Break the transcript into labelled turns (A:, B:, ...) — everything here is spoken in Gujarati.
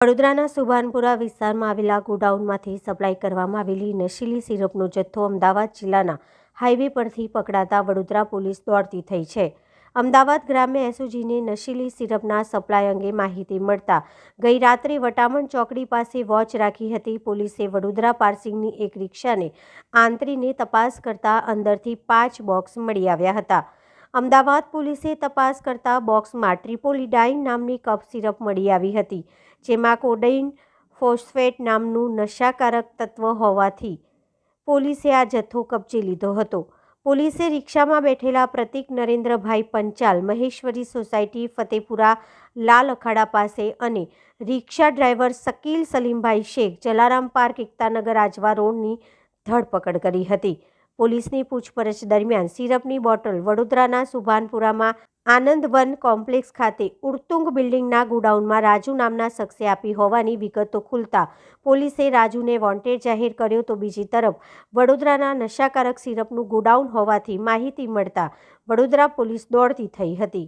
A: વડોદરાના સુભાનપુરા વિસ્તારમાં આવેલા ગોડાઉનમાંથી સપ્લાય કરવામાં આવેલી નશીલી સિરપનો જથ્થો અમદાવાદ જિલ્લાના હાઈવે પરથી પકડાતા વડોદરા પોલીસ દોડતી થઈ છે। અમદાવાદ ગ્રામ્ય એસઓજીને નશીલી સિરપના સપ્લાય અંગે માહિતી મળતા ગઈ રાત્રે વટામણ ચોકડી પાસે વોચ રાખી હતી। પોલીસે વડોદરા પાર્સિંગની એક રિક્ષાને આંતરીને તપાસ કરતા અંદરથી 5 બોક્સ મળી આવ્યા હતા। અમદાવાદ પોલીસે તપાસ કરતા બોક્સમાં ટ્રિપોલિડાઇન નામની કફ સિરપ મળી આવી હતી, જેમાં કોડેઇન ફોસ્ફેટ નામનું નશાકારક તત્વ હોવાથી પોલીસે આ જથ્થો કબજે લીધો હતો। પોલીસે રિક્ષામાં બેઠેલા પ્રતિક નરેન્દ્રભાઈ પંચાલ, મહેશ્વરી સોસાયટી, ફતેપુરા લાલ અખાડા પાસે અને રિક્ષા ડ્રાઈવર શકીલ સલીમભાઈ શેખ, જલારામ પાર્ક, એકતાનગર આજવા રોડની ધરપકડ કરી હતી। પોલીસની પૂછપરછ દરમિયાન સિરપની બોટલ વડોદરાના સુભાનપુરામાં આનંદવન કોમ્પ્લેક્સ ખાતે ઉર્તુંગ બિલ્ડિંગના ગોડાઉનમાં રાજુ નામના શખ્સે આપી હોવાની વિગતો ખુલતા પોલીસે રાજુને વોન્ટેડ જાહેર કર્યો। તો બીજી તરફ વડોદરાના નશાકારક સિરપનું ગોડાઉન હોવાથી માહિતી મળતા વડોદરા પોલીસ દોડતી થઈ હતી।